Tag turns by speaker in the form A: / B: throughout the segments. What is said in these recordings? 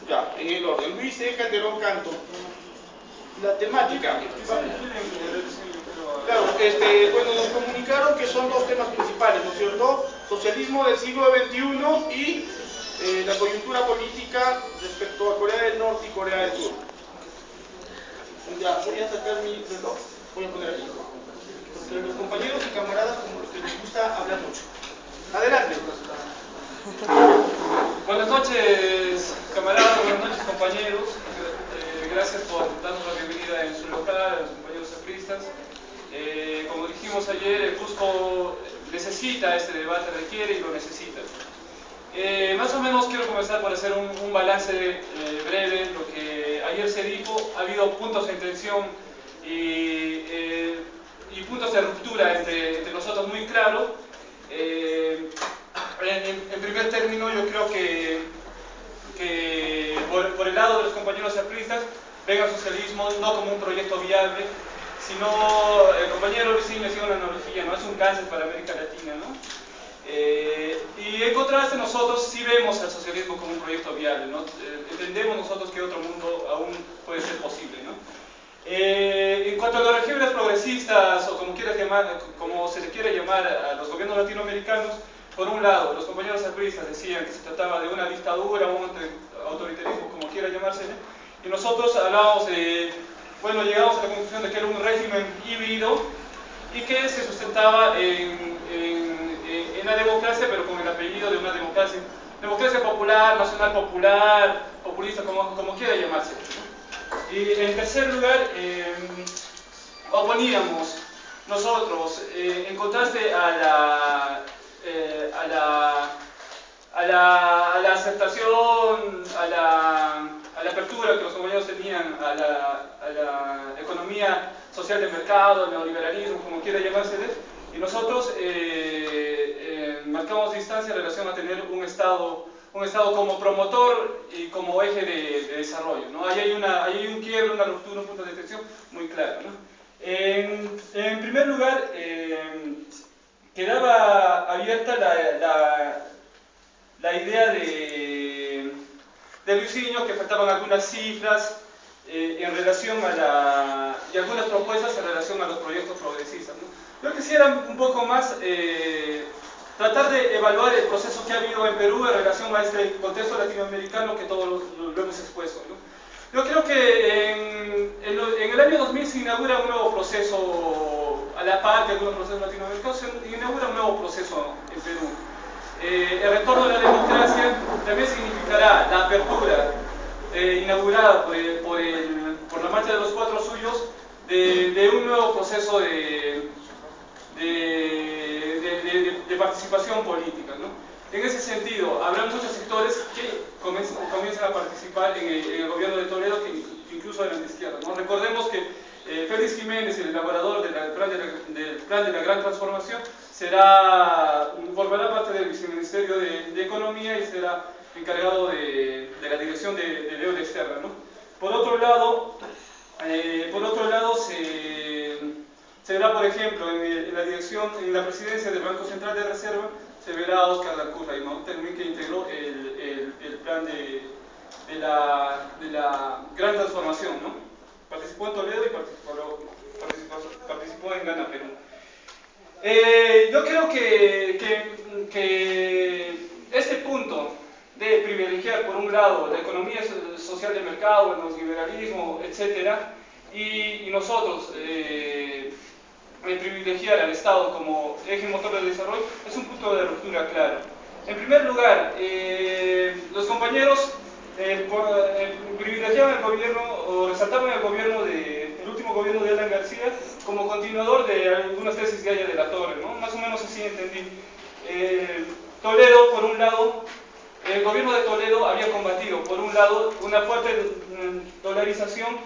A: Ya, en el orden. Luis E. Calderón Canto. La temática. Claro, bueno, nos comunicaron que son dos temas principales, ¿no es cierto? Socialismo del siglo XXI y la coyuntura política respecto a Corea del Norte y Corea del Sur. Ya, voy a sacar mi reloj, voy a poner aquí. Porque los compañeros y camaradas como los que les gusta hablar mucho. Adelante.
B: Buenas noches, camaradas, buenas noches, compañeros. Gracias por darnos la bienvenida en su local, a los compañeros apristas. Como dijimos ayer, el Cusco necesita este debate, requiere y lo necesita. Más o menos quiero comenzar por hacer un balance breve. Lo que ayer se dijo, ha habido puntos de tensión y puntos de ruptura entre nosotros muy claros. En primer término, yo creo que por el lado de los compañeros apristas ven al socialismo no como un proyecto viable, sino el compañero Luis me hacía una analogía, ¿no? Es un cáncer para América Latina, ¿no? Y en contraste, nosotros sí vemos al socialismo como un proyecto viable, ¿no? Entendemos nosotros que otro mundo aún puede ser posible, ¿no? En cuanto a los regímenes progresistas, o como se le quiere llamar a los gobiernos latinoamericanos, por un lado, los compañeros apristas decían que se trataba de una dictadura, un autoritarismo, como quiera llamarse, y nosotros hablábamos de, bueno, llegamos a la conclusión de que era un régimen híbrido y que se sustentaba en la democracia, pero con el apellido de una democracia popular, nacional popular, populista, como quiera llamarse. Y en tercer lugar, oponíamos nosotros, en contraste a la aceptación, a la apertura que los compañeros tenían a la economía social de mercado, al neoliberalismo, como quiera llamársele, y nosotros marcamos distancia en relación a tener un Estado como promotor y como eje de desarrollo, ¿no? Ahí hay un quiebre, una ruptura, un punto de tensión muy claro, ¿no? En primer lugar, quedaba abierta la idea de Luisinho, que faltaban algunas cifras en relación y algunas propuestas en relación a los proyectos progresistas, ¿no? Yo quisiera un poco más tratar de evaluar el proceso que ha habido en Perú en relación a este contexto latinoamericano que todos lo hemos expuesto, ¿no? Yo creo que en el año 2000 se inaugura un nuevo proceso, a la par de algunos procesos latinoamericanos, se inaugura un nuevo proceso en Perú. El retorno a la democracia también significará la apertura inaugurada por la marcha de los cuatro suyos de un nuevo proceso de participación política, ¿no? En ese sentido, habrá muchos sectores que comienzan a participar en el gobierno de Toledo, que incluso eran de izquierda, ¿no? Recordemos que Félix Jiménez, el elaborador del plan de la Gran Transformación, formará parte del Viceministerio de Economía y será encargado de la dirección de deuda externa, ¿no? Por otro lado, se verá, por ejemplo, en la presidencia del Banco Central de Reserva, se verá a Óscar Dalcurra, ¿no? También que integró el plan de la Gran Transformación, ¿no? Participó en Toledo y participó en Gana Perú. Yo creo que este punto de privilegiar, por un lado, la economía social de mercado, el neoliberalismo, etc., y nosotros privilegiar al Estado como eje motor del desarrollo, es un punto de ruptura claro. En primer lugar, los compañeros privilegiaban el gobierno, o resaltaban el último gobierno de Alan García como continuador de algunas tesis de Aya de la Torre, ¿no? Más o menos así entendí. Toledo, por un lado, el gobierno de Toledo había combatido, por un lado, una fuerte dolarización,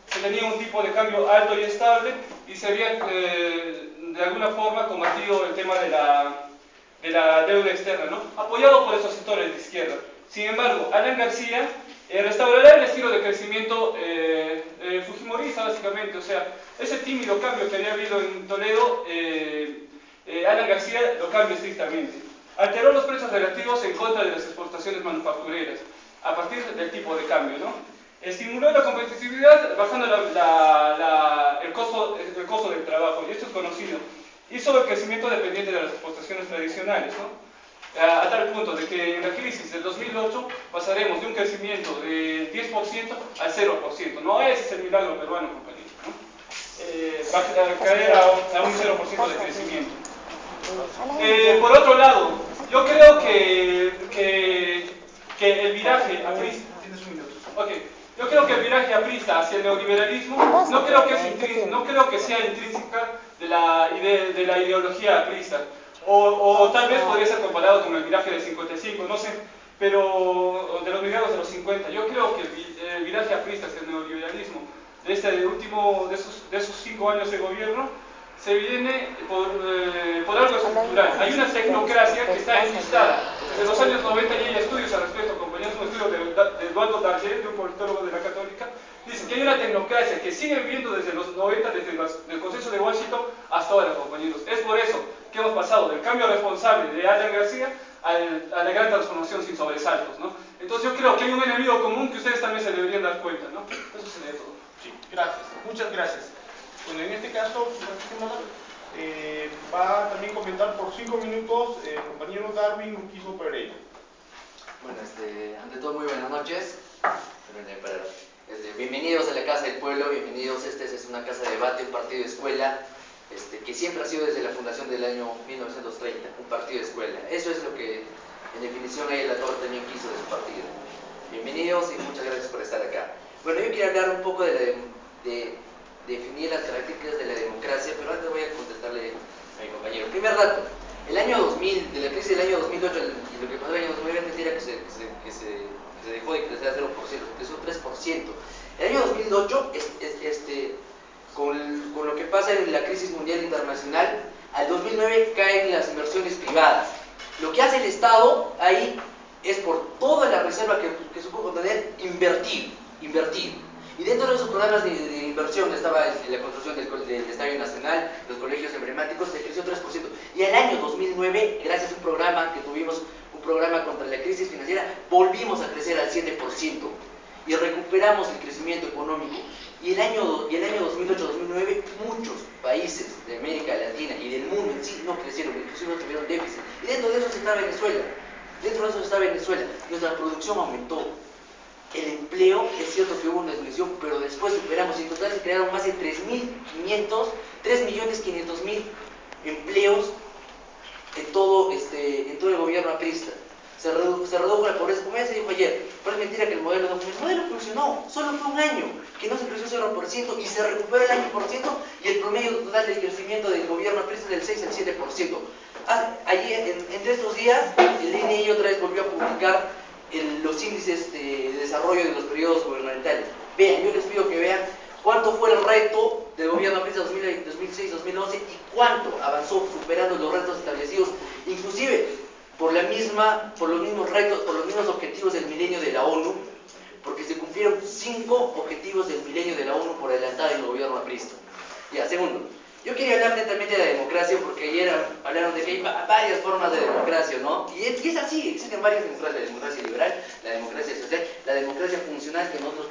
B: se tenía un tipo de cambio alto y estable, y se había de alguna forma combatido el tema de la deuda externa, ¿no? Apoyado por esos sectores de izquierda. Sin embargo, Alan García restaurará el estilo de crecimiento fujimorista, básicamente. O sea, ese tímido cambio que había habido en Toledo, Alan García lo cambia estrictamente. Alteró los precios relativos en contra de las exportaciones manufactureras. a partir del tipo de cambio, ¿no? Estimuló la competitividad bajando el costo del trabajo, y esto es conocido. Hizo el crecimiento dependiente de las exportaciones tradicionales, ¿no? A tal punto de que en la crisis del 2008 pasaremos de un crecimiento del 10% al 0%. No ese es el milagro peruano, compañeros, ¿no? Va a caer a un 0% de crecimiento. Por otro lado, yo creo que el viraje aprista... ¿Tienes un minuto? Ok. Yo creo que el viraje aprista hacia el neoliberalismo no creo que sea intrínseca de la ideología aprista. O tal vez podría ser comparado con el viraje del 55, no sé, pero de los mediados de los 50. Yo creo que el viraje aprista hacia el neoliberalismo de esos 5 años de gobierno se viene por algo estructural. Hay una tecnocracia que está enquistada. Desde los años 90 y hay estudios al respecto, compañeros, un estudio de Eduardo Darger, de un politólogo de la Católica, dice que hay una tecnocracia que sigue viviendo desde los 90, desde el consenso de Washington hasta ahora, compañeros. Es por eso que hemos pasado del cambio responsable de Alan García a la gran transformación sin sobresaltos, ¿no? Entonces yo creo que hay un enemigo común que ustedes también se deberían dar cuenta, ¿no? Eso sería todo.
A: Sí, gracias. Muchas gracias. Bueno, en este caso, va a también comentar por 5 minutos el compañero Darwin Urquizo Pereira.
C: Bueno, ante todo, muy buenas noches. Bienvenidos a la Casa del Pueblo, bienvenidos. Esta es una casa de debate, un partido de escuela, que siempre ha sido desde la fundación del año 1930, un partido de escuela. Eso es lo que, en definición, Ariel Latorre también quiso de su partido. Bienvenidos y muchas gracias por estar acá. Bueno, yo quiero hablar un poco de definir las características de la democracia, pero antes voy a contestarle a mi compañero. Primer dato, el año 2000, de la crisis del año 2008 y lo que pasó en el año 2009 es mentira que se dejó de crecer a 0%, creció 3%. El año 2008, con lo que pasa en la crisis mundial internacional, al 2009 caen las inversiones privadas. Lo que hace el Estado ahí es, por toda la reserva que supo tener, invertir. Y dentro de esos programas de inversión estaba la construcción del Estadio Nacional, los colegios emblemáticos, que creció 3%. Y el año 2009, gracias a un programa que tuvimos, un programa contra la crisis financiera, volvimos a crecer al 7% y recuperamos el crecimiento económico. Y el año 2008-2009, muchos países de América Latina y del mundo en sí no crecieron, inclusive no tuvieron déficit. Y dentro de eso está Venezuela. Nuestra producción aumentó. El empleo, es cierto que hubo una disminución, pero después superamos, y en total se crearon más de 3.500.000 empleos en todo el gobierno aprista. Se redujo la pobreza, como ya se dijo ayer, pero es mentira que el modelo no funcionó. El modelo funcionó, solo fue un año que no se creció 0% y se recuperó el año por ciento, y el promedio total del crecimiento del gobierno aprista es del 6 al 7%. Allí, entre estos días, el INE otra vez volvió a publicar los índices de desarrollo de los periodos gubernamentales. Vean, yo les pido que vean cuánto fue el reto del gobierno aprista 2006-2011 y cuánto avanzó superando los retos establecidos, inclusive por los mismos retos, por los mismos objetivos del milenio de la ONU, porque se cumplieron 5 objetivos del milenio de la ONU por adelantado en el gobierno aprista. Ya, segundo, yo quería hablar netamente de la democracia, porque ayer hablaron de que hay varias formas de democracia, ¿no? Y es así, existen varias democracias: la democracia liberal, la democracia social, la democracia funcional que nosotros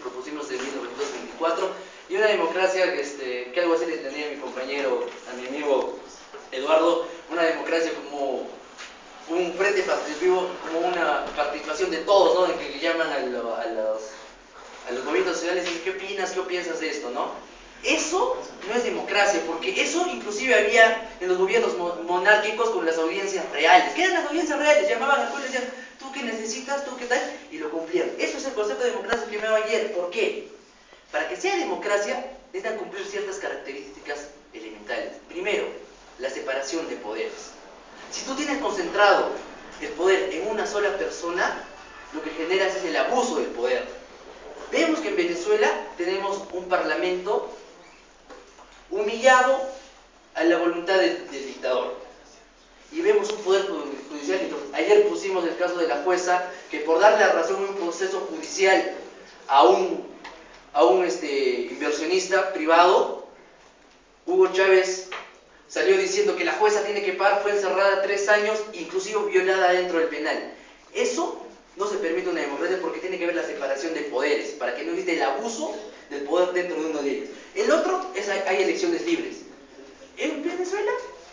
C: propusimos en 1924, y una democracia que algo así le entendía a mi compañero, a mi amigo Eduardo, una democracia como un frente participativo, como una participación de todos, ¿no? De que llaman a los movimientos sociales y ¿qué opinas? ¿Qué piensas de esto? ¿no? Eso no es democracia, porque eso inclusive había en los gobiernos monárquicos con las audiencias reales. ¿Qué eran las audiencias reales? Llamaban al pueblo y decían, ¿tú qué necesitas? ¿Tú qué tal? Y lo cumplían. Eso es el concepto de democracia que me daba ayer. ¿Por qué? Para que sea democracia, necesitan cumplir ciertas características elementales. Primero, la separación de poderes. Si tú tienes concentrado el poder en una sola persona, lo que generas es el abuso del poder. Vemos que en Venezuela tenemos un parlamento humillado a la voluntad del dictador. Y vemos un poder judicial. Ayer pusimos el caso de la jueza que, por darle la razón en un proceso judicial a un inversionista privado, Hugo Chávez salió diciendo que la jueza tiene que pagar, fue encerrada 3 años, inclusive violada dentro del penal. Eso no se permite una democracia porque tiene que haber la separación de poderes, para que no exista el abuso del poder dentro de uno de ellos. El otro es hay elecciones libres. En Venezuela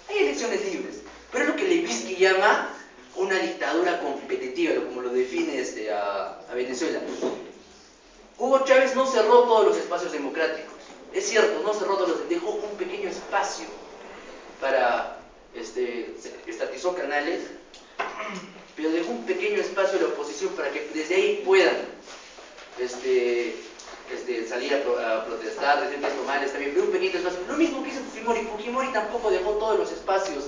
C: hay elecciones libres, pero es lo que Levinsky llama una dictadura competitiva, como lo define a Venezuela. Hugo Chávez no cerró todos los espacios democráticos, es cierto, no cerró todos los, dejó un pequeño espacio para, estatizó canales, pero dejó un pequeño espacio a la oposición para que desde ahí puedan salir a protestar, decir que esto mal está bien, pero un pequeño espacio. Lo mismo que hizo Fujimori. Fujimori tampoco dejó todos los espacios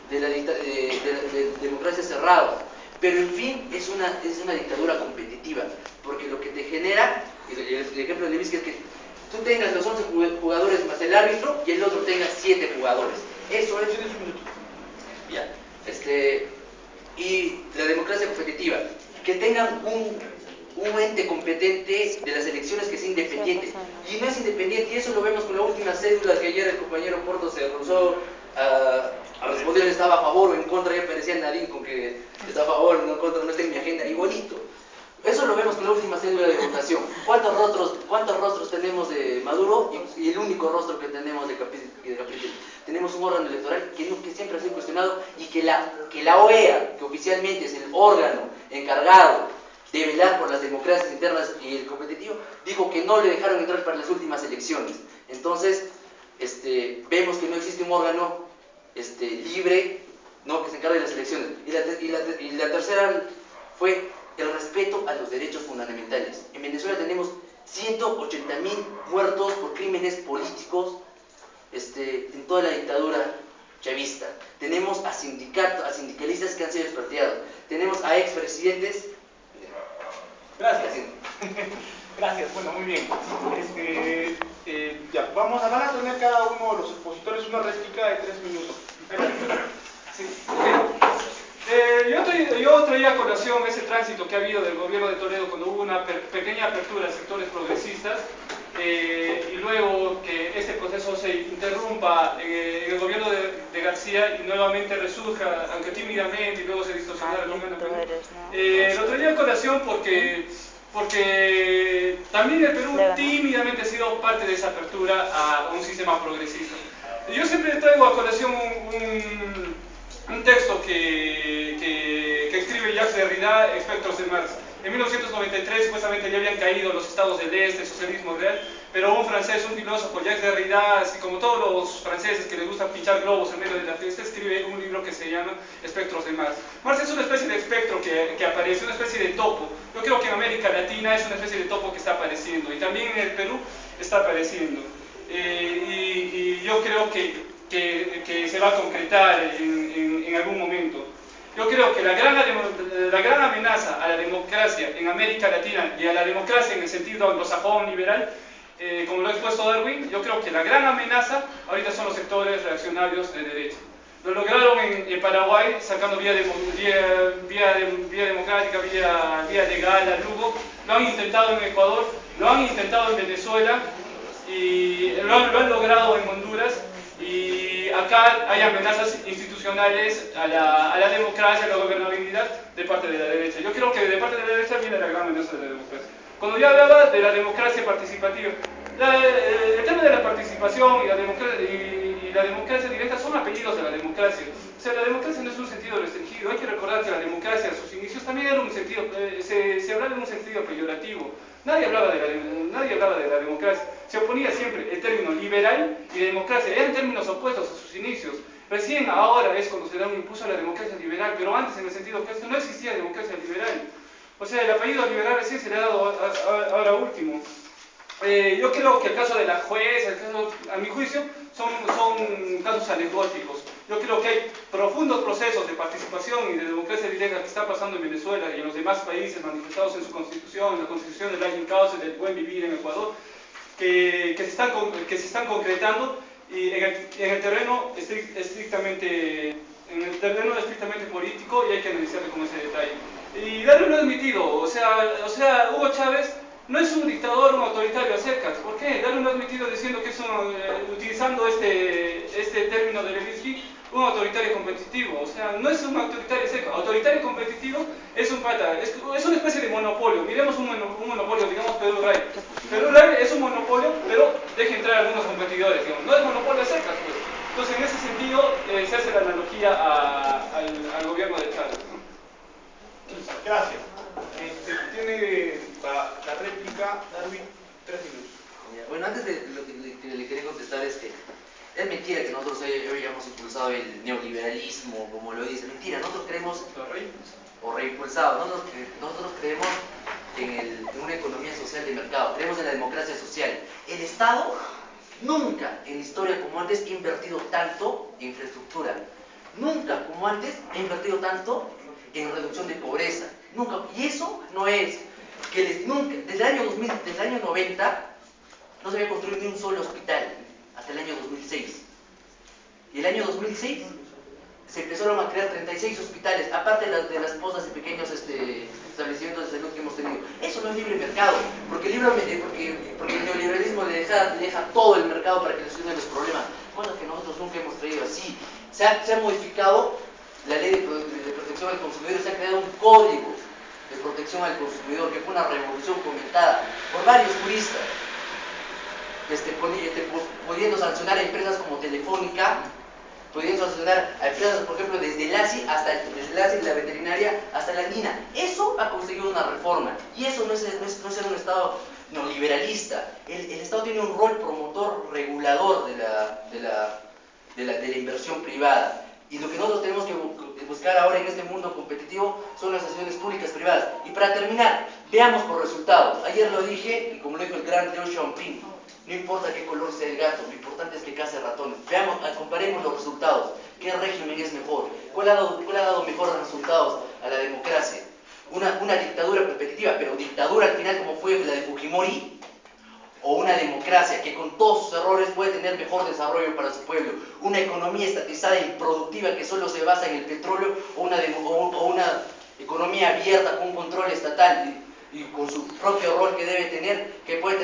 C: de democracia cerrada, pero en fin es una dictadura competitiva, porque lo que te genera, el ejemplo de Levinsky es que tú tengas los 11 jugadores más el árbitro y el otro tenga 7 jugadores. Eso es. Ya. Y la democracia competitiva, que tengan un ente competente de las elecciones que sea independiente, y no es independiente, y eso lo vemos con la última cédula que ayer el compañero Porto se rehusó a responder, estaba a favor o en contra, ya parecía Nadine con que está a favor o no en contra, no está en mi agenda, igualito. Eso lo vemos con la última cédula de votación. ¿Cuántos rostros tenemos de Maduro y el único rostro que tenemos de Capriles? Tenemos un órgano electoral que siempre ha sido cuestionado, y que la OEA, que oficialmente es el órgano encargado de velar por las democracias internas y el competitivo, dijo que no le dejaron entrar para las últimas elecciones. Entonces, vemos que no existe un órgano libre, ¿no?, que se encargue de las elecciones. Y la tercera fue el respeto a los derechos fundamentales. En Venezuela tenemos 180.000 muertos por crímenes políticos en toda la dictadura chavista. Tenemos a sindicalistas que han sido expropiados. Tenemos a expresidentes.
B: Gracias. Gracias, bueno, muy bien.
A: Ya, van a tener cada uno de los expositores una réplica de 3 minutos.
B: Sí. Yo traía a colación ese tránsito que ha habido del gobierno de Toledo cuando hubo una pequeña apertura a sectores progresistas, y luego que este proceso se interrumpa en el gobierno de García y nuevamente resurja, aunque tímidamente, y luego se distorsionara el gobierno de Perú. Lo traía a colación porque también el Perú tímidamente ha sido parte de esa apertura a un sistema progresista. Yo siempre traigo a colación un texto que escribe Jacques Derrida, Espectros de Marx. En 1993 supuestamente ya habían caído los estados del este, el socialismo real, pero un francés, un filósofo, Jacques Derrida, así como todos los franceses que les gusta pinchar globos en medio de la fiesta, escribe un libro que se llama Espectros de Marx. Marx es una especie de espectro que aparece, una especie de topo. Yo creo que en América Latina es una especie de topo que está apareciendo, y también en el Perú está apareciendo. Y yo creo que se va a concretar en algún momento. Yo creo que la gran amenaza a la democracia en América Latina, y a la democracia en el sentido anglosajón liberal, como lo ha expuesto Darwin, yo creo que la gran amenaza ahorita son los sectores reaccionarios de derecha. Lo lograron en Paraguay, sacando vía democrática, vía legal a Lugo. Lo han intentado en Ecuador, lo han intentado en Venezuela, y lo han logrado en Honduras. Y acá hay amenazas institucionales a la democracia, a la gobernabilidad de parte de la derecha. Yo creo que de parte de la derecha viene la gran amenaza de la democracia. Cuando yo hablaba de la democracia participativa, el tema de la participación y la democracia directa son apellidos de la democracia. O sea, la democracia no es un sentido restringido. Hay que recordar que la democracia a sus inicios también era un sentido, se hablaba en un sentido peyorativo. Nadie hablaba de la democracia. Se oponía siempre el término liberal y democracia. Eran términos opuestos a sus inicios. Recién ahora es cuando se da un impulso a la democracia liberal, pero antes, en el sentido que no existía democracia liberal. O sea, el apellido liberal recién se le ha dado ahora último. Yo creo que el caso de la jueza, a mi juicio, son casos anecdóticos. Yo creo que hay profundos procesos de participación y de democracia directa que están pasando en Venezuela y en los demás países manifestados en su constitución, en la constitución del Latin Cause, del buen vivir en Ecuador, que se están concretando, y en el terreno estrictamente político, y hay que analizarlo con ese detalle. Y Darwin lo ha admitido, o sea, Hugo Chávez no es un dictador, un autoritario a secas. ¿Por qué? Darwin lo ha admitido diciendo que es utilizando este término de Levinsky, un autoritario competitivo. O sea, no es un autoritario seco. Autoritario competitivo es un pata, es una especie de monopolio. Miremos un monopolio, digamos Perú Rail. Perú Rail es un monopolio, pero deja entrar algunos competidores, digamos. No es monopolio a secas, pues. Entonces, en ese sentido, se hace la analogía al gobierno de Chávez, ¿no?
A: Gracias. Tiene la réplica, Darwin, 3 minutos.
C: Bueno, antes de lo que le quería contestar es que es mentira que nosotros hoy hayamos impulsado el neoliberalismo, como lo dice. Mentira, nosotros creemos, o reimpulsado, nosotros creemos en una economía social de mercado, creemos en la democracia social. El Estado nunca en la historia como antes ha invertido tanto en infraestructura, nunca como antes ha invertido tanto en reducción de pobreza, nunca. Y eso no es que nunca, desde el año 2000, desde el año 90, no se había construido ni un solo hospital, hasta el año 2006. Y el año 2006 se empezaron a crear 36 hospitales, aparte de las pozas y pequeños establecimientos de salud que hemos tenido. Eso no es libre mercado, porque el neoliberalismo le deja todo el mercado para que solucione los problemas, cosa que nosotros nunca hemos traído así. Se ha modificado la ley de protección al consumidor, se ha creado un código de protección al consumidor, que fue una revolución comentada por varios juristas, pudiendo sancionar a empresas como Telefónica, pudiendo sancionar a empresas, por ejemplo, desde el ASI, la veterinaria, hasta la Andina. Eso ha conseguido una reforma, y eso no es ser un Estado neoliberalista. El Estado tiene un rol promotor, regulador de la inversión privada. Y lo que nosotros tenemos que buscar ahora en este mundo competitivo son las acciones públicas privadas. Y para terminar, veamos por resultados. Ayer lo dije, y como lo dijo el gran Liu Xiaoping, no importa qué color sea el gato, lo importante es que case ratones. Veamos, comparemos los resultados. ¿Qué régimen es mejor? ¿Cuál ha dado mejores resultados a la democracia? Una dictadura competitiva, pero dictadura al final como fue la de Fujimori, o una democracia que con todos sus errores puede tener mejor desarrollo para su pueblo, una economía estatizada e improductiva que solo se basa en el petróleo, o una economía abierta con un control estatal y con su propio rol que debe tener, que puede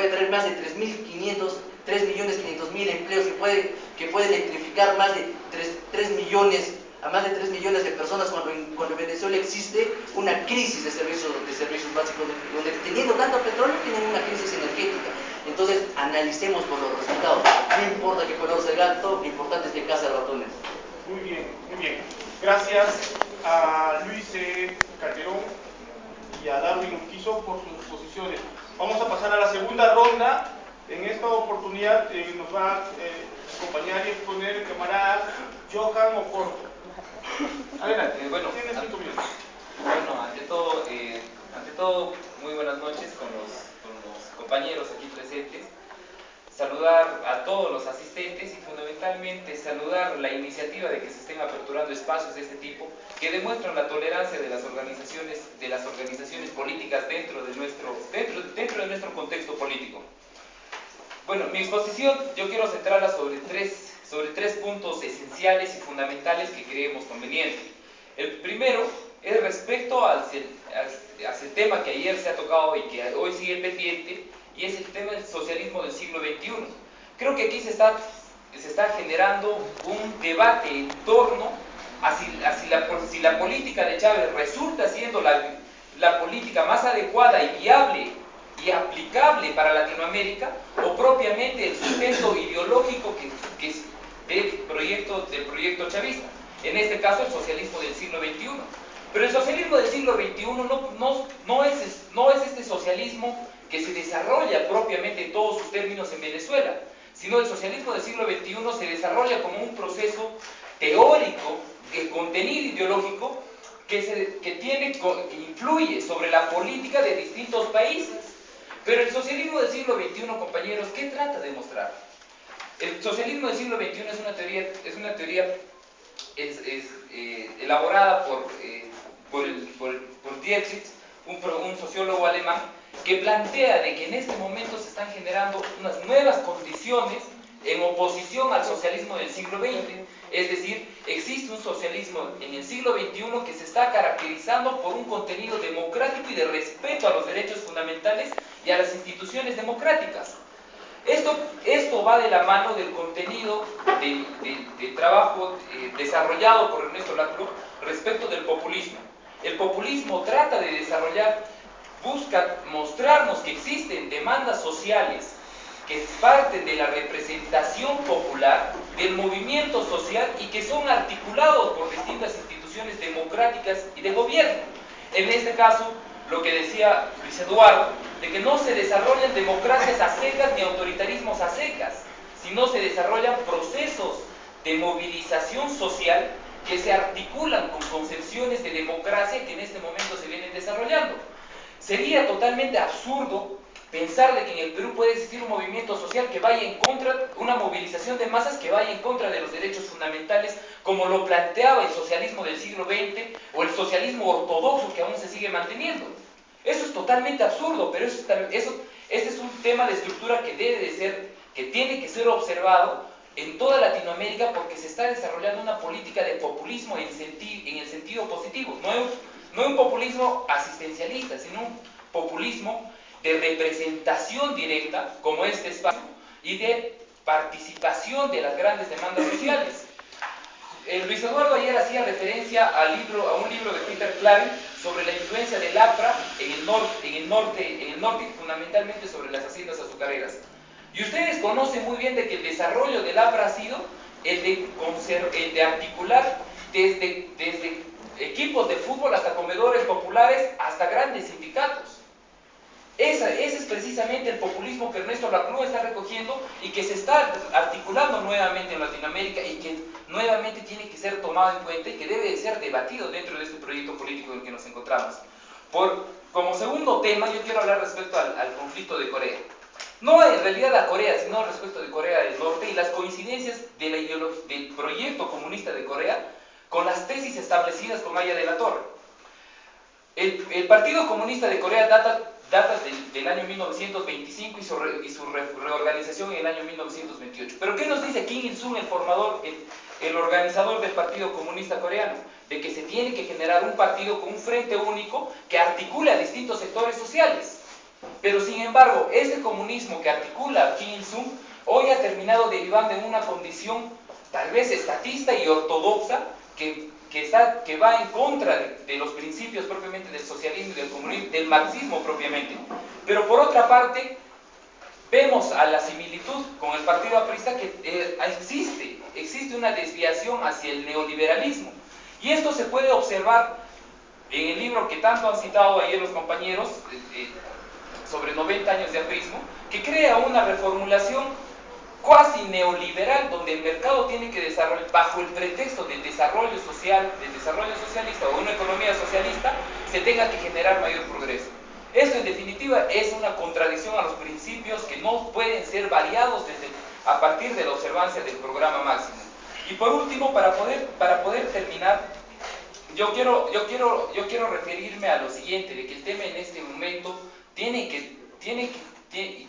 C: traer más de 3.500.000 empleos, que puede electrificar a más de 3 millones de personas cuando en Venezuela existe una crisis de servicios básicos, donde teniendo tanto petróleo tienen una crisis energética. Entonces analicemos por los resultados. No importa qué color sea el gato, lo importante es que case ratones.
A: Muy bien, muy bien. Gracias a Luis Calderón y a Darwin Urquizo por sus exposiciones. Vamos a pasar a la segunda ronda. En esta oportunidad nos va a acompañar y exponer el camarada Johan Oporto.
D: Adelante.
A: Tienes 5 minutos.
D: Bueno, ante todo, muy buenas noches con los compañeros aquí presentes. Saludar a todos los asistentes y fundamentalmente saludar la iniciativa de que se estén aperturando espacios de este tipo que demuestran la tolerancia de las organizaciones políticas dentro de nuestro contexto político. Bueno, mi exposición yo quiero centrarla sobre tres puntos esenciales y fundamentales que creemos convenientes. El primero es respecto hacia el tema que ayer se ha tocado y que hoy sigue pendiente, y es el tema del socialismo del siglo XXI. Creo que aquí se está generando un debate en torno a si la política de Chávez resulta siendo la política más adecuada y viable y aplicable para Latinoamérica, o propiamente el sustento ideológico que es del proyecto chavista, en este caso el socialismo del siglo XXI. Pero el socialismo del siglo XXI no es este socialismo que se desarrolla propiamente en todos sus términos en Venezuela, sino el socialismo del siglo XXI se desarrolla como un proceso teórico, de contenido ideológico, que influye sobre la política de distintos países. Pero el socialismo del siglo XXI, compañeros, ¿qué trata de mostrar? El socialismo del siglo XXI es una teoría elaborada por Dietrich, un sociólogo alemán, que plantea de que en este momento se están generando unas nuevas condiciones en oposición al socialismo del siglo XX. Es decir, existe un socialismo en el siglo XXI que se está caracterizando por un contenido democrático y de respeto a los derechos fundamentales y a las instituciones democráticas. Esto va de la mano del contenido de trabajo desarrollado por Ernesto Laclau respecto del populismo. El populismo trata de desarrollar, busca mostrarnos que existen demandas sociales que parten de la representación popular, del movimiento social y que son articulados por distintas instituciones democráticas y de gobierno. En este caso, lo que decía Luis Eduardo, de que no se desarrollan democracias a secas ni autoritarismos a secas, sino se desarrollan procesos de movilización social que se articulan con concepciones de democracia que en este momento se vienen desarrollando. Sería totalmente absurdo pensar de que en el Perú puede existir un movimiento social que vaya en contra, una movilización de masas que vaya en contra de los derechos fundamentales, como lo planteaba el socialismo del siglo XX o el socialismo ortodoxo que aún se sigue manteniendo. Eso es totalmente absurdo, pero este es un tema de estructura que que tiene que ser observado en toda Latinoamérica, porque se está desarrollando una política de populismo en el sentido positivo, no un populismo asistencialista, sino un populismo de representación directa, como este espacio, y de participación de las grandes demandas sociales. Luis Eduardo ayer hacía referencia a un libro de Peter Claren sobre la influencia del APRA en el norte y fundamentalmente sobre las haciendas azucareras. Y ustedes conocen muy bien de que el desarrollo del APRA ha sido el de articular desde equipos de fútbol hasta comedores populares hasta grandes sindicatos. Ese es precisamente el populismo que Ernesto Lacruz está recogiendo y que se está articulando nuevamente en Latinoamérica y que nuevamente tiene que ser tomado en cuenta y que debe de ser debatido dentro de este proyecto político en el que nos encontramos. Como segundo tema, yo quiero hablar respecto al conflicto de Corea. No en realidad a Corea, sino respecto de Corea del Norte y las coincidencias del proyecto comunista de Corea con las tesis establecidas con Aya de la Torre. El Partido Comunista de Corea data del año 1925 y su reorganización en el año 1928. Pero ¿qué nos dice Kim Il-sung, el organizador del Partido Comunista Coreano? De que se tiene que generar un partido con un frente único que articule a distintos sectores sociales. Pero sin embargo, ese comunismo que articula Kim Il-sung hoy ha terminado derivando en una condición tal vez estatista y ortodoxa que va en contra de los principios propiamente del socialismo y del comunismo, del marxismo propiamente. Pero por otra parte, vemos a la similitud con el partido aprista que existe una desviación hacia el neoliberalismo. Y esto se puede observar en el libro que tanto han citado ayer los compañeros, sobre 90 años de aprismo, que crea una reformulación cuasi neoliberal, donde el mercado tiene que desarrollar, bajo el pretexto del desarrollo social, del desarrollo socialista o una economía socialista, se tenga que generar mayor progreso. Esto en definitiva es una contradicción a los principios que no pueden ser variados a partir de la observancia del programa máximo. Y por último, para poder terminar, yo quiero referirme a lo siguiente, de que el tema en este momento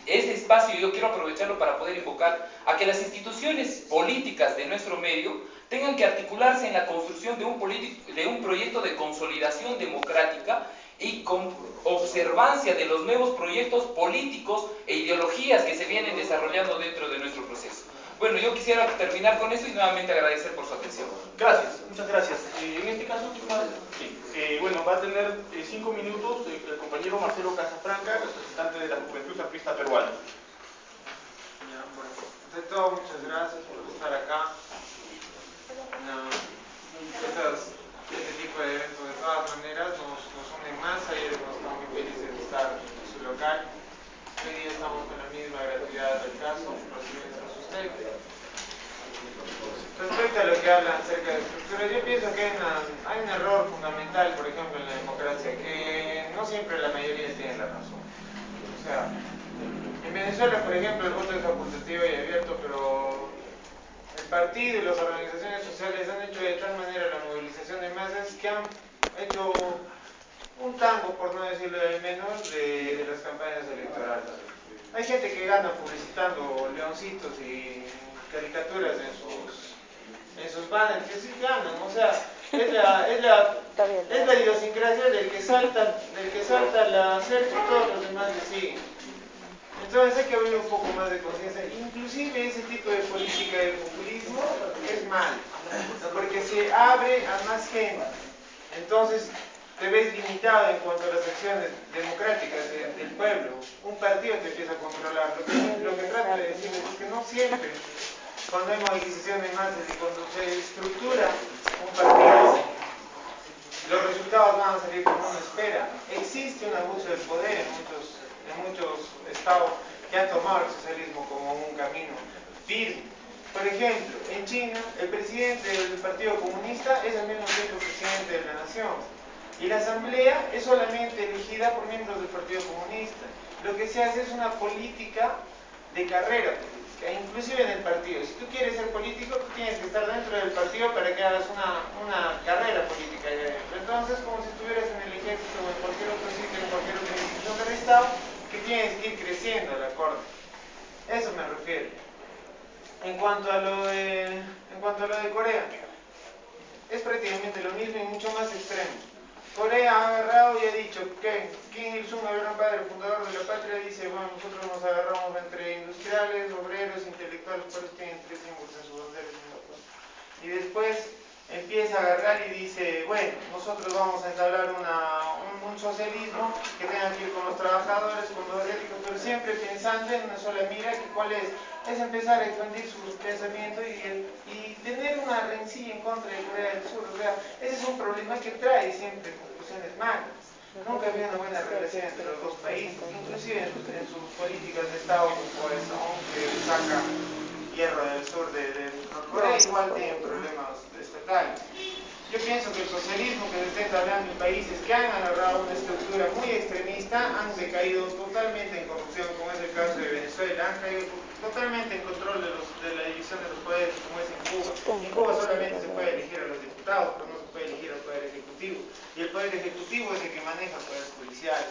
D: este espacio yo quiero aprovecharlo para poder invocar a que las instituciones políticas de nuestro medio tengan que articularse en la construcción de un proyecto de consolidación democrática y con observancia de los nuevos proyectos políticos e ideologías que se vienen desarrollando dentro de nuestro proceso. Bueno, yo quisiera terminar con eso y nuevamente agradecer por su atención.
A: Gracias, muchas gracias. En este caso, bueno, va a tener 5 minutos el compañero Marcelo Casafranca, representante de la Juventud Aprista Peruana.
E: Bueno, ante todo, muchas gracias por estar acá. Este tipo de eventos, de todas maneras, nos unen más. Ayer hemos estado muy felices de estar en su local. Hoy día estamos con la misma gratuidad del caso, recibiendo a ustedes. Respecto a lo que hablan acerca de estructuras, yo pienso que hay un error fundamental, por ejemplo, en la democracia, que no siempre la mayoría tiene la razón. O sea, en Venezuela, por ejemplo, el voto es facultativo y abierto, pero el partido y las organizaciones sociales han hecho de tal manera la movilización de masas que han hecho un tango, por no decirlo de menos, de las campañas electorales. Hay gente que gana publicitando leoncitos y caricaturas en sus banners, que sí ganan, o sea, es la idiosincrasia del que salta la cerca y todos los demás le siguen. Entonces hay que abrir un poco más de conciencia. Inclusive ese tipo de política de populismo es mal, porque se abre a más gente. Entonces, te ves limitado en cuanto a las acciones democráticas del pueblo. Un partido te empieza a controlar. Lo que trato de decir es que no siempre, cuando hay movilización de masas y cuando se estructura un partido, los resultados van a salir como uno espera. Existe un abuso del poder en muchos estados que han tomado el socialismo como un camino firme. Por ejemplo, en China, el presidente del Partido Comunista es al mismo tiempo presidente de la nación. Y la asamblea es solamente elegida por miembros del Partido Comunista. Lo que se hace es una política de carrera política, inclusive en el partido. Si tú quieres ser político, tú tienes que estar dentro del partido para que hagas una carrera política. Entonces, como si estuvieras en el ejército o en cualquier otro sitio, en cualquier otra institución del Estado, que tienes que ir creciendo a la corte. Eso me refiero. En cuanto a lo de Corea, es prácticamente lo mismo y mucho más extremo. Corea ha agarrado y ha dicho que Kim Il-sung, el gran padre fundador de la patria, dice, bueno, nosotros nos agarramos entre industriales, obreros, intelectuales, por eso tienen 3 símbolos en su bandera. Y después empieza a agarrar y dice, bueno, nosotros vamos a entablar un socialismo que tenga que ir con los trabajadores, con los éticos, pero siempre pensando en una sola mira, que cuál es empezar a expandir su pensamiento y tener una rencilla en contra de Corea del Sur. O sea, ese es un problema que trae siempre conclusiones malas. Nunca había una buena relación entre los dos países, inclusive en sus políticas de Estado, pues, aunque saca hierro del sur de Corea, igual tienen problemas estatales. Yo pienso que el socialismo que se está entablando en países que han agarrado una estructura muy extremista han decaído totalmente en corrupción, como es el caso de Venezuela, han caído totalmente en control de la división de los poderes, como es en Cuba. En Cuba solamente se puede elegir a los diputados, pero no se puede elegir al poder ejecutivo. Y el poder ejecutivo es el que maneja el poder judicial.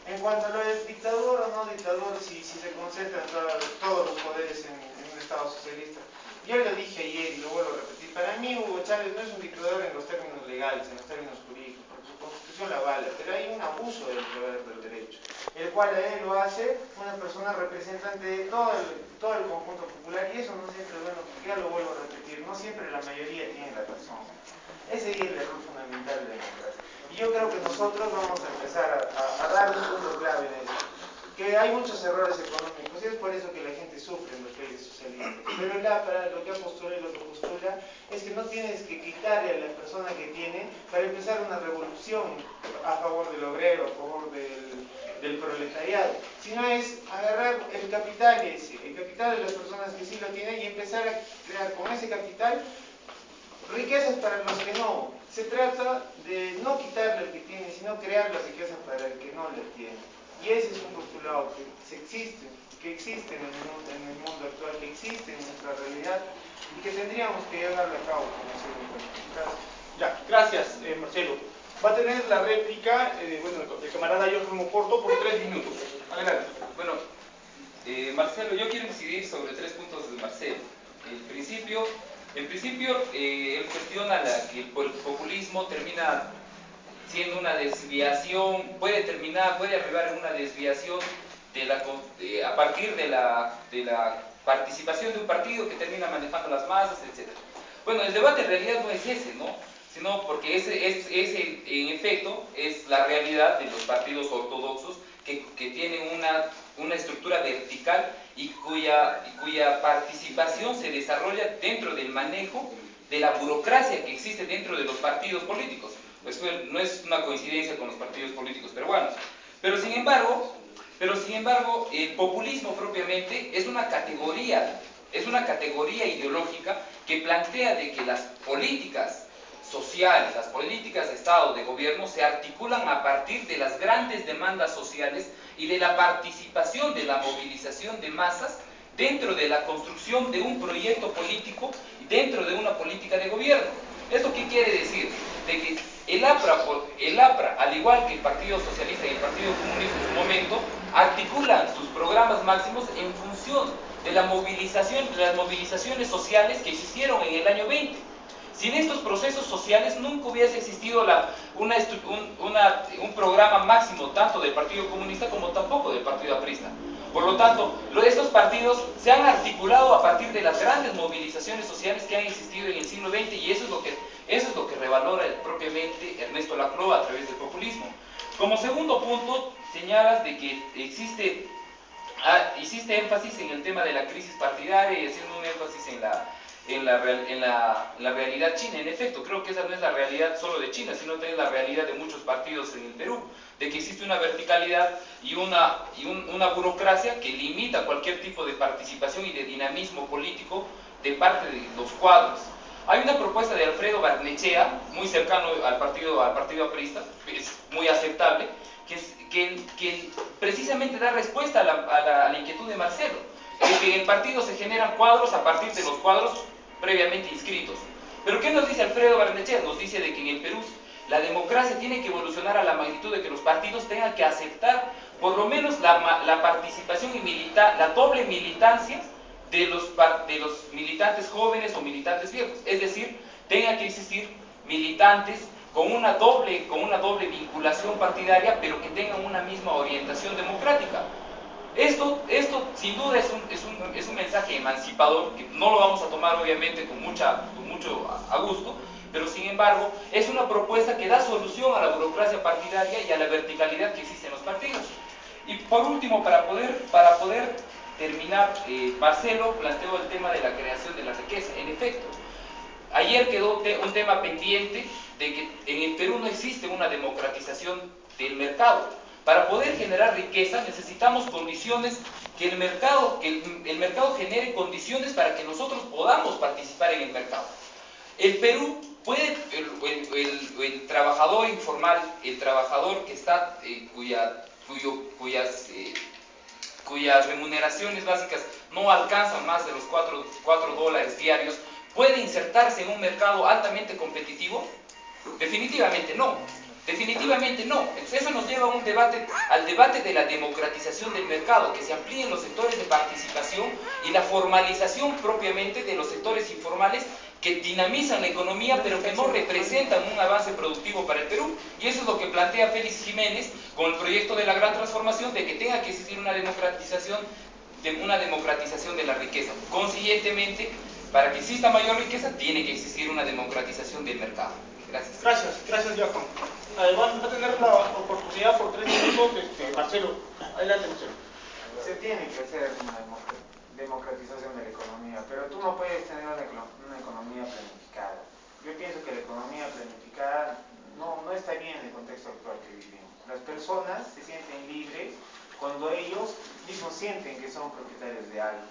E: En cuanto a lo de dictador o no dictador, si se concentran todos los poderes en un Estado socialista, yo lo dije ayer y lo vuelvo a repetir, para mí Hugo Chávez no es un dictador en los términos legales, en los términos jurídicos, porque su constitución la avala, pero hay un abuso del poder del derecho, el cual a él lo hace una persona representante de todo el conjunto popular, y eso no siempre es bueno, porque ya lo vuelvo a repetir, no siempre la mayoría tiene la razón. Ese es el error fundamental de la democracia. Y yo creo que nosotros vamos a empezar a dar un punto clave en eso. Que hay muchos errores económicos y es por eso que la gente sufre en los países socialistas. Pero el APRA lo que postula y lo que postula es que no tienes que quitarle a la persona que tiene para empezar una revolución a favor del obrero, a favor del proletariado, sino es agarrar el capital de las personas que sí lo tienen y empezar a crear con ese capital riquezas para los que no. Se trata de no quitarle al que tiene, sino crear la riqueza para el que no la tiene. Y ese es un postulado que existe en el mundo actual, que existe en nuestra realidad y que tendríamos que llevarlo a cabo.
A: Ya, gracias Marcelo. Va a tener la réplica del camarada Jorge Porto por 3 minutos. Adelante.
D: Bueno, Marcelo, yo quiero incidir sobre 3 puntos de Marcelo. En principio, él cuestiona que el populismo termina siendo una desviación, puede arribar en una desviación a partir de la participación de un partido que termina manejando las masas, etc. Bueno, el debate en realidad no es ese, ¿no? Sino porque ese en efecto es la realidad de los partidos ortodoxos que tienen una estructura vertical y cuya participación se desarrolla dentro del manejo de la burocracia que existe dentro de los partidos políticos. Pues no es una coincidencia con los partidos políticos peruanos. Pero sin embargo, el populismo propiamente es una categoría ideológica que plantea de que las políticas sociales, las políticas de Estado, de gobierno, se articulan a partir de las grandes demandas sociales y de la participación de la movilización de masas dentro de la construcción de un proyecto político y dentro de una política de gobierno. ¿Esto qué quiere decir? De que el APRA, al igual que el Partido Socialista y el Partido Comunista en su momento, articulan sus programas máximos en función de las movilizaciones sociales que existieron en el año 20. Sin estos procesos sociales nunca hubiese existido un programa máximo tanto del Partido Comunista como tampoco del Partido Aprista. Por lo tanto, estos partidos se han articulado a partir de las grandes movilizaciones sociales que han existido en el siglo XX y eso es lo que Eso es lo que revalora propiamente Ernesto Lacroix a través del populismo. Como segundo punto, señalas de que hiciste énfasis en el tema de la crisis partidaria y haciendo un énfasis en la realidad china. En efecto, creo que esa no es la realidad solo de China, sino también la realidad de muchos partidos en el Perú, de que existe una verticalidad y una burocracia que limita cualquier tipo de participación y de dinamismo político de parte de los cuadros. Hay una propuesta de Alfredo Barnechea, muy cercano al partido aprista, es muy aceptable, que precisamente da respuesta a la inquietud de Marcelo, de que en el partido se generan cuadros a partir de los cuadros previamente inscritos. Pero ¿qué nos dice Alfredo Barnechea? Nos dice de que en el Perú la democracia tiene que evolucionar a la magnitud de que los partidos tengan que aceptar por lo menos la participación y la doble militancia de los militantes jóvenes o militantes viejos. Es decir, tenga que existir militantes con una doble vinculación partidaria, pero que tengan una misma orientación democrática. Esto sin duda es un mensaje emancipador, que no lo vamos a tomar obviamente con mucho a gusto, pero sin embargo es una propuesta que da solución a la burocracia partidaria y a la verticalidad que existe en los partidos. Y por último, para poder terminar, Marcelo planteó el tema de la creación de la riqueza. En efecto, ayer quedó un tema pendiente de que en el Perú no existe una democratización del mercado. Para poder generar riqueza necesitamos condiciones, que el mercado genere condiciones para que nosotros podamos participar en el mercado. El Perú puede, el trabajador informal, el trabajador que está, cuyas remuneraciones básicas no alcanzan más de los 4 dólares diarios, ¿puede insertarse en un mercado altamente competitivo? Definitivamente no. Definitivamente no. Entonces eso nos lleva a al debate de la democratización del mercado, que se amplíen los sectores de participación y la formalización propiamente de los sectores informales que dinamizan la economía, pero que no representan un avance productivo para el Perú. Y eso es lo que plantea Félix Jiménez con el proyecto de la gran transformación, de que tenga que existir una democratización de la riqueza. Consiguientemente, para que exista mayor riqueza, tiene que existir una democratización del mercado. Gracias.
A: Gracias, Joaquín. Además, va a tener la oportunidad por 3 minutos, Marcelo. Adelante, Marcelo.
E: Se tiene que hacer una democratización de la economía, pero tú no puedes tener una economía planificada. Yo pienso que la economía planificada no está bien en el contexto actual que vivimos. Las personas se sienten libres cuando ellos mismos sienten que son propietarios de algo.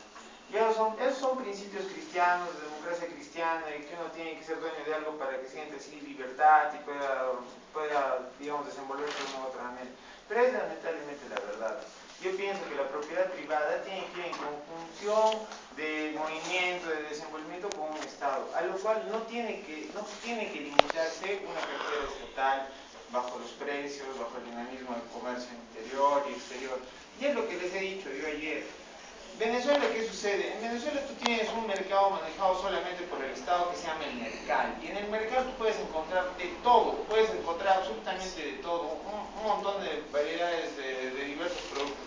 E: Y esos son principios cristianos, de democracia cristiana, y que uno tiene que ser dueño de algo para que sienta así libertad y pueda, digamos, desenvolverse de una u otra manera. Pero es lamentablemente la verdad. Yo pienso que la propiedad privada tiene que ir en conjunción de movimiento, de desenvolvimiento con un Estado, a lo cual no tiene que limitarse una cartera estatal bajo los precios, bajo el dinamismo del comercio interior y exterior. Y es lo que les he dicho yo ayer. Venezuela, ¿qué sucede? En Venezuela tú tienes un mercado manejado solamente por el Estado que se llama el mercal. Y en el mercado tú puedes encontrar de todo, puedes encontrar absolutamente de todo, un montón de variedades de diversos productos.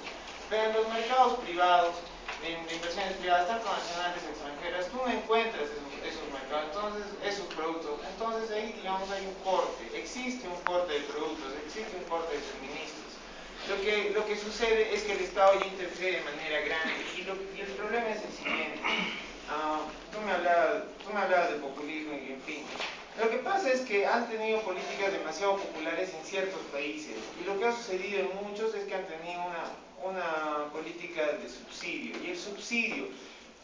E: Pero en los mercados privados, de inversiones privadas, tanto nacionales como extranjeras, tú no encuentras esos mercados, entonces, esos productos. Entonces ahí, digamos, hay un corte, existe un corte de productos, existe un corte de suministros. Lo que sucede es que el Estado ya interfiere de manera grande y el problema es el siguiente. Tú me hablabas de populismo y en fin. Lo que pasa es que han tenido políticas demasiado populares en ciertos países y lo que ha sucedido en muchos es que han tenido una política de subsidio, y el subsidio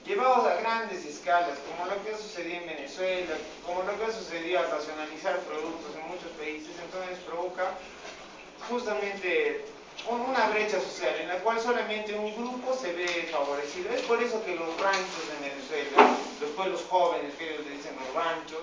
E: llevados a grandes escalas, como lo que ha sucedido en Venezuela, como lo que ha sucedido al racionalizar productos en muchos países, entonces provoca justamente una brecha social en la cual solamente un grupo se ve favorecido. Es por eso que los ranchos de Venezuela, los pueblos jóvenes, que ellos le dicen los ranchos,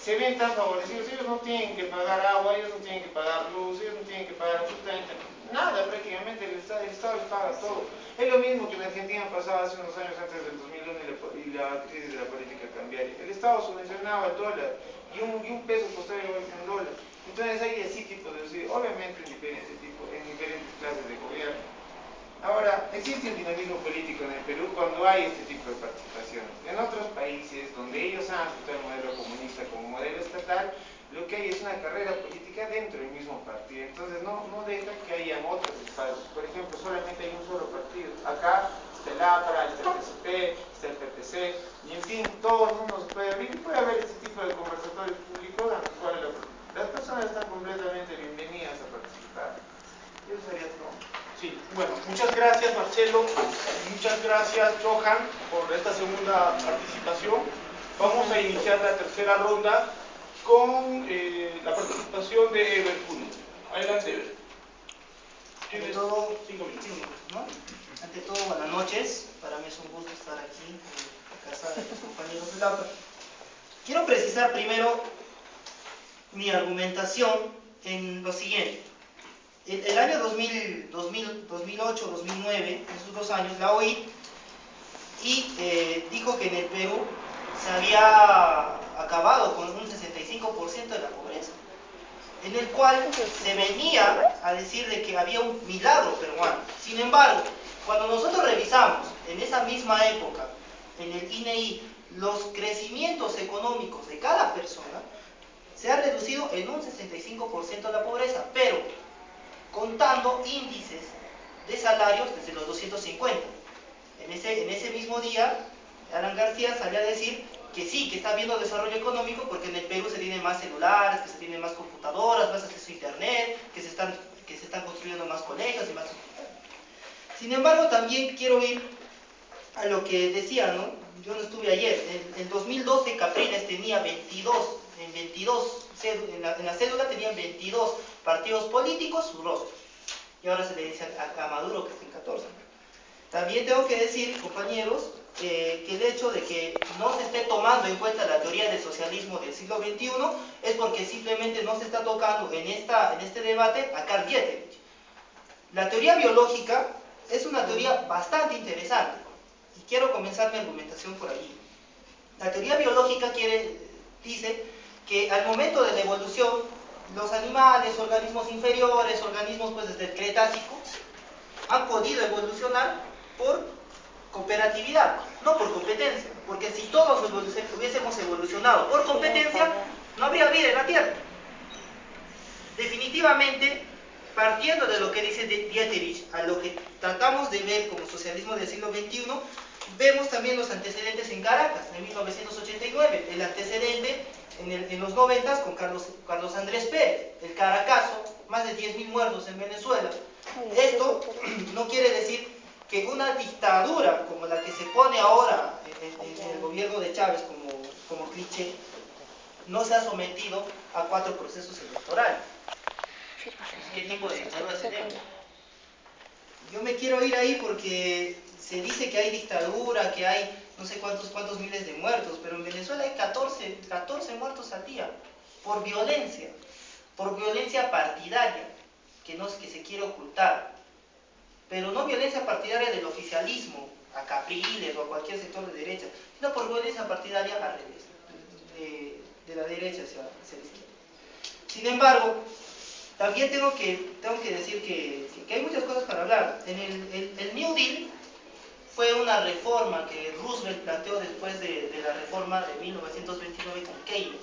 E: se ven tan favorecidos. Ellos no tienen que pagar agua, ellos no tienen que pagar luz, ellos no tienen que pagar absolutamente nada, prácticamente el Estado les paga todo. Es lo mismo que en Argentina pasaba hace unos años antes del 2001 y la crisis de la política cambiaria. El Estado subvencionaba el dólar y un peso costaba igual que un dólar. Entonces hay así tipo de subsidio, obviamente en diferentes clases de gobierno. Ahora, existe un dinamismo político en el Perú cuando hay este tipo de participación. En otros países donde ellos han aceptado el modelo comunista como modelo estatal, lo que hay es una carrera política dentro del mismo partido. Entonces no deja que haya otros espacios. Por ejemplo, solamente hay un solo partido. Acá está el APRA, está el PSP, está el PPC, y en fin, todo el mundo se puede abrir y puede haber este tipo de conversatorios públicos en los cuales las personas están completamente bienvenidas a participar. Eso sería todo.
A: Sí, bueno, muchas gracias Marcelo, muchas gracias Johan por esta segunda participación. Vamos a iniciar la tercera ronda con la participación de Ever Puno. Adelante, Ever.
F: Ante todo,
A: 5 minutos.
F: ¿no? Ante todo, buenas noches. Para mí es un gusto estar aquí en casa de mis compañeros de LAPA. Quiero precisar primero mi argumentación en lo siguiente. El año 2008, 2009, esos 2 años, la OIT dijo que en el Perú se había acabado con un 65% de la pobreza, en el cual se venía a decir de que había un milagro peruano. Sin embargo, cuando nosotros revisamos en esa misma época, en el INEI, los crecimientos económicos de cada persona, se ha reducido en un 65% la pobreza, pero contando índices de salarios desde los 250. En ese mismo día, Alan García salió a decir que sí, que está habiendo desarrollo económico porque en el Perú se tienen más celulares, que se tienen más computadoras, más acceso a internet, que se están construyendo más colegios y más hospitales. Sin embargo, también quiero ir a lo que decía, ¿no? Yo no estuve ayer. En 2012 Capriles tenía 22, en la cédula tenían 22 partidos políticos, sus rostros. Y ahora se le dice a Maduro que está en 14. También tengo que decir, compañeros, que el hecho de que no se esté tomando en cuenta la teoría del socialismo del siglo XXI es porque simplemente no se está tocando en este debate a Karl Dieterich. La teoría biológica es una teoría bastante interesante y quiero comenzar mi argumentación por allí. La teoría biológica dice que al momento de la evolución, los animales, organismos inferiores, organismos pues desde el Cretácico, han podido evolucionar por cooperatividad, no por competencia, porque si todos hubiésemos evolucionado por competencia, no habría vida en la Tierra. Definitivamente, partiendo de lo que dice Dieterich, a lo que tratamos de ver como socialismo del siglo XXI, vemos también los antecedentes en Caracas, en 1989, el antecedente en los 90 con Carlos Andrés Pérez, el Caracazo, más de 10.000 muertos en Venezuela. Esto no quiere decir que una dictadura como la que se pone ahora en el gobierno de Chávez como cliché, no se ha sometido a 4 procesos electorales. ¿Qué tipo de dictadura tenemos? Yo me quiero ir ahí porque se dice que hay dictadura, que hay no sé cuántos miles de muertos, pero en Venezuela hay 14 muertos al día por violencia partidaria que se quiere ocultar, pero no violencia partidaria del oficialismo a Capriles o a cualquier sector de derecha, sino por violencia partidaria al revés, de la derecha hacia la izquierda. Sin embargo, también tengo que decir que hay muchas cosas para hablar. El New Deal fue una reforma que Roosevelt planteó después de la reforma de 1929 con Keynes,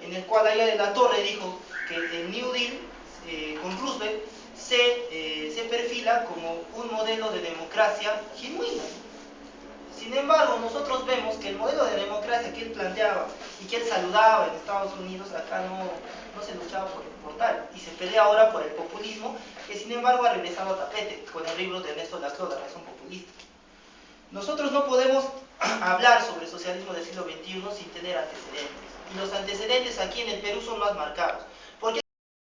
F: en el cual Aya de la Torre dijo que el New Deal con Roosevelt se perfila como un modelo de democracia genuina. Sin embargo, nosotros vemos que el modelo de democracia que él planteaba y que él saludaba en Estados Unidos, acá no se luchaba por tal, y se pelea ahora por el populismo, que sin embargo ha regresado a tapete con el libro de Ernesto Laszlo, La razón populista. Nosotros no podemos hablar sobre el socialismo del siglo XXI sin tener antecedentes, y los antecedentes aquí en el Perú son más marcados.